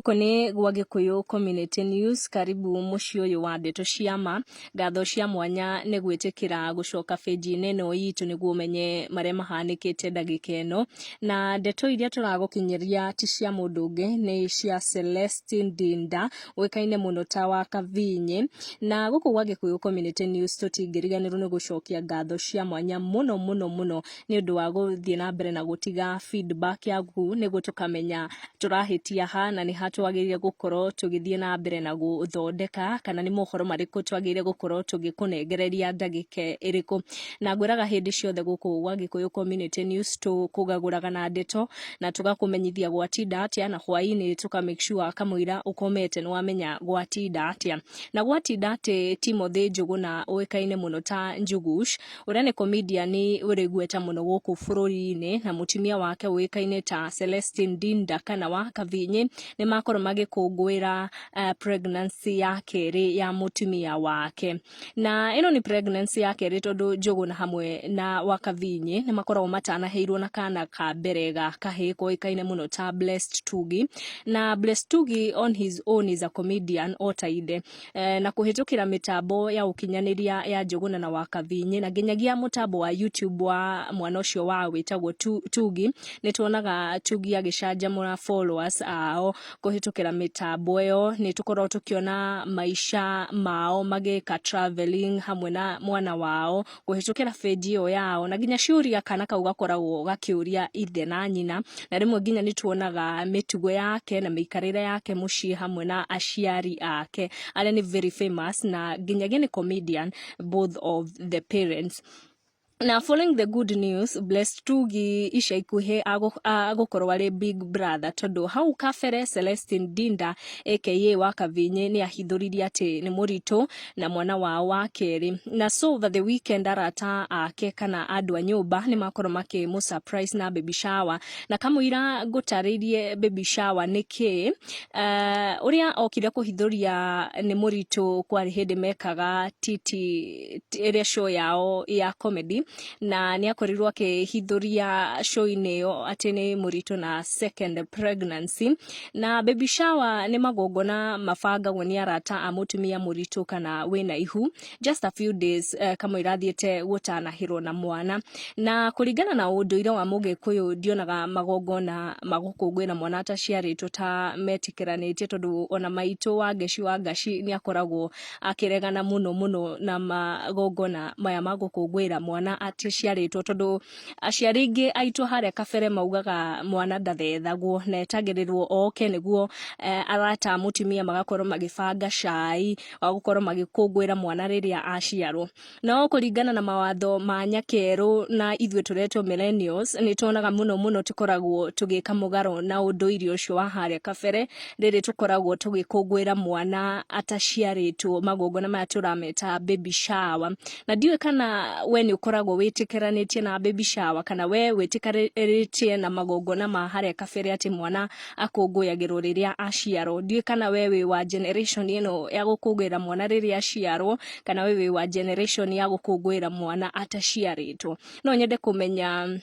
Guku ni gwa Gikuyu Community News. Karibu muci uyu wa ndeto ciama. Ngatho cia mwanya ni gwitikira gucoka page-ini ino yitu niguo umenye maria mahanikite ndagika ino. Na ndeto iria turagukinyiria ti cia mundu ungi, ni cia Celestine Ndinda wikaine muno ta WAKAVINYE. Na guku gwa Gikuyu Community News tutingiriganirwo ni gucokia ngatho cia mwanya muno ni undu wa guthie na mbere na gutiga feedback yaku niguo tukamenya turahitia ha na ni hatwagirire gukorwo tugithie na mbere na guthondeka kana ni mohoro mariku twagirire gukorwo tugikunengereria ndagika iriku. Na ngwiraga hindi ciothe guku gwa Gikuyu Community News tukugaguraga na ndeto na tugakumenyithia gwatinda atia, na hwaini tuka make sure kamwira ukomete ni wamenya gwatinda atia. Na gwatinda ati Timothy Njuguna uikaine muno ta NJUGUSH uria ni comedian urigweta muno guku bururi-ini, na mutumia wake uikaine ta Celestine Ndinda kana WAKAVINYE ni makorwo magikungwira pregnancy ya keri ya mutumia wake. Na ino ni pregnancy ya keri tondu Njuguna hamwe na WAKAVINYE ni makorwo matanaheirwo na kana ka mbere ga kahiko ikaine muno ta Blessed Tugi. Na Blessed Tugi on his own is a comedian otaide na kuhitukira mitambo ya ukinyaniria ya Njuguna na WAKAVINYE na nginyagia mutambo wa YouTube wa mwana ucio wa witagwo Tugi ni tuonaga Tugi agicanjamura followers ao kuhitukira mitambo yo. Ni tukorwo tukiona maisha mao magika traveling hamwe na mwana wao kuhitukira page yo yao, na nginya ciuria kana kau gakoragwo gakiuria ithe na nyina, na rimwe nginya ni tuonaga mitugo yake na mikarire yake mucii hamwe na aciari ake aria ni very famous, na nginyagia ni comedian both of the parents. Now, following the good news, Blessed Tugi isha ikuhe agukorwo ari big brother tondu hau kafere Celestine Ndinda aka WAKAVINYE ni ahithuririe ati ni murito na mwana wao wa keri. Na so over the weekend arata ake kana andu a nyumba ni makorwo makimu surprise na baby shower, na kamwira ngutaririe baby shower niki uria okire kuhithuria ni murito kwari hindi mekaga titi area show yao ya comedy, na ni akorirwo akihithuria show-ini yo ati ni murito na second pregnancy. Na baby shower ni magongona mabangagwo ni arata a mutumia murito kana wina ihu just a few days kama irathiete gutanahirwo na mwana. Na kuringana na unduire wa Mugikuyu ndionaga magongona magukungwira mwana ataciaritwo ta metikiranitie tondu ona maitu wa ngaci ni akoragwo akiregana muno na magongona maya magukungwira mwana atiaciaritwo tondu aciari ingi aitu haria kabere maugaga mwana ndathethagwo na etagirirwo oke niguo arata mutumia magakorwo magibanga cai wa gukorwo magikungwira mwana riria aciarwo. No kuringana na mawatho ma nyakeru na ithwe turetwo millennials ni tuonaga muno tukoragwo tugika mugaro na unduire ucio wa haria kabere riri tukoragwo tugikungwira mwana ataciaritwo magongona maya turameta baby shower. Na ndiwe kana we ni ukoragwo witikiranitie na baby shower kana we witikaritie na magongona ma haria kabere ati mwana akunguyagirwo riria aciarwo. Ndiwe kana we wa generation ino ya gukungwira mwana riria aciarwo kana we wa generation ya gukungwira mwana ataciaritwo. No nyende kumenya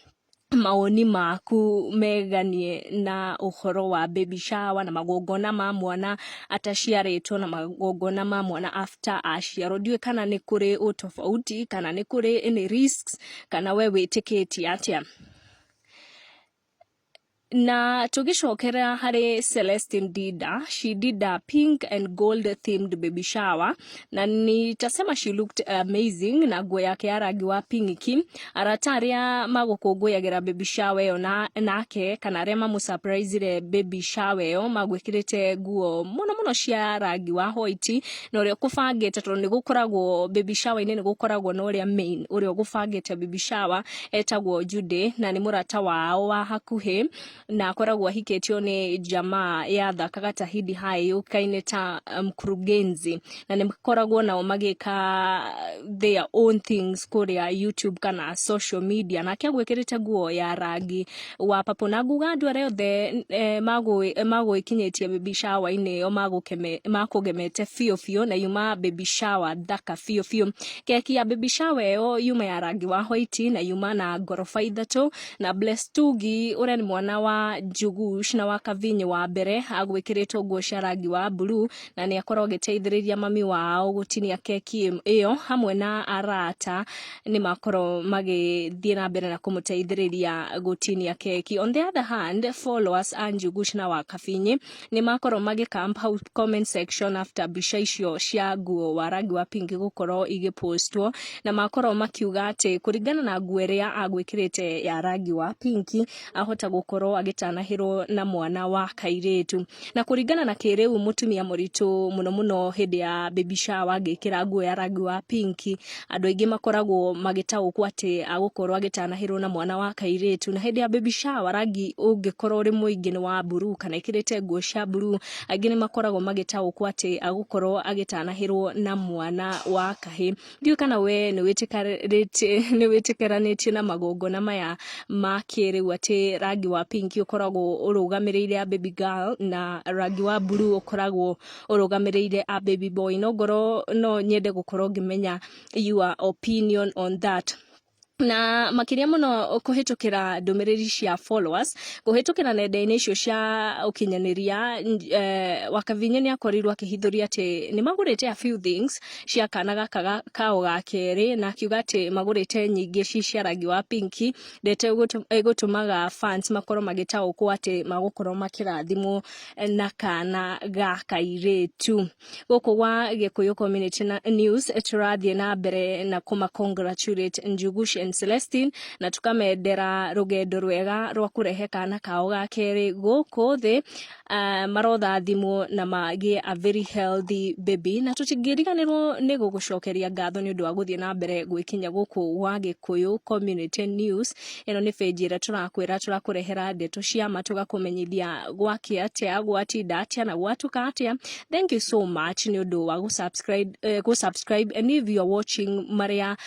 maoni maku meganie na uhoro wa baby shower na magongona ma mwana ataciaritwo na magongona ma mwana after aciarwo. Ndiwe kana ni kuri utofauti kana ni kuri any risks kana we witikitie atia. Na tugicokera hari Celestine Ndinda, she did a pink and gold themed baby shower, na nitasema she looked amazing na nguo yake ya rangi wa pinki. Arata aria magukungũyagira baby shower yo nake kana aria mamusurprise baby shower yo magwikirite nguo muno cia rangi wa white, na uria gubangite tondu ni gukoragwo baby shower ini ni gukoragwo na uria main uria gubangite baby shower etagwo Jude, na ni murata wao wa hakuhi na akoragwo ahiketio ni jamaa ya thakaga ta Hidi Hai ukaine ta mkurugenzi, na nimakoragwo nao magika their own things kuria YouTube kana social media. Na akiagwikirite nguo ya rangi wa papo na nguga andu aria othe mago ikinyetie baby shower ini yo makugemete fio na yuma baby shower thaka fio. Keki ya baby shower yo yuma ya rangi wa white na yuma na ngorofa ithatu, na Blessed Tugi uria ni mwana wa NJUGUSH na WAKAVINYE wa mbere agwikiritwo nguo cia rangi wa blue na ni akorwo agiteithiriria mami wao gutinia keki iyo hamwe na arata ni makorwo magithie na mbere na kumuteithiriria gutinia keki. On the other hand, followers a NJUGUSH na WAKAVINYE ni makorwo magicamp how comment section after bica icio cia nguo wa rangi wa pink gukorwo igipostwo na makorwo makiuga ati kuringana na nguo iria agwikirite ya rangi wa pinki ahota gukorwo agitanahirwo na mwana wa kairitu. Na kuringana na kiriu mutumia muritu muno hindi ya baby shower agikira nguo ya rangi wa pinki, andu aingi makoragwo magitaukwo ati agukorwo agitanahirwo na mwana wa kairitu, na hindi ya baby shower rangi ungikorwo uri muingi ni wa blue kana ikirite nguo cia blue, aingi ni makoragwo magitaukwo ati agukorwo agitanahirwo na mwana wa kahi. Ndiu kana we ni witikaranitie na magongona maya ma kiriu ati rangi wa pinki ukoragwo urugamiriire a baby girl na rangi wa blue ukoragwo urugamiriire a baby boy? No nyende gukorwo ngimenya your opinion on that. Na makiria muno kuhitukira ndumiriri cia followers kuhitukira nenda-ini icio cia ukinyaniria, WAKAVINYE ni akorirwo akihithuria ati ni magurite a few things cia kana gaka kao ga keri, na akiuga ati magurite nyingi cia rangi wa pinki ndete gutumaga fans makorwo magitaukwo ati magukorwo makirathimwo na kana ga kairitu. Guku gwa Gikuyu Community News turathie na mbere na kuma congratulate NJUGUSH and Celestine na tukamendera rugendo rwega rwa kurehe kana kao ga keri guku thi marothathimwo na magi a very healthy baby, na tutingiriganirwo ni gugucokeria ngatho ni undu wa guthie na mbere gwikinya guku gwa Gikuyu Community News. Ino ni page ira turakwira turakurehera ndeto cia ma tugakumenyithia gwaki atia gwatinda atia na gwatuka atia. Thank you so much ni undu wa subscribe and if you are watching maria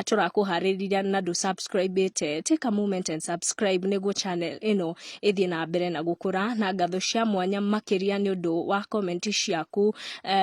turakuhaririria na do subscribe take a moment and subscribe niguo channel ino ithie na mbere na gukura, na ngatho cia mwanya makiria ni undu wa comment ciaku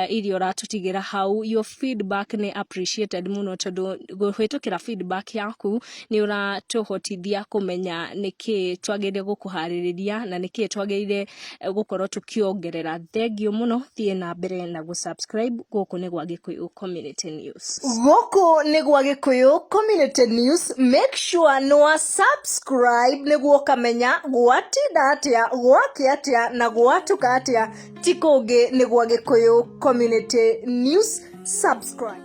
irio ratutigira hau. Your feedback ni appreciated muno tondu guhitukira feedback yaku ni uratuhotithia kumenya niki twagire gukuhaririria na niki twagire gukorwo tukiongerera. Thank you muno, thie na mbere na subscribe. Guku ni gwa Gikuyu Community News. Guku ni gwa Gikuyu Community News. Make sure no subscribe niguo kamenya gwatinda atia gwaki atia na gwatuka atia. Tikungi ni gwa Gikuyu Community News. Subscribe.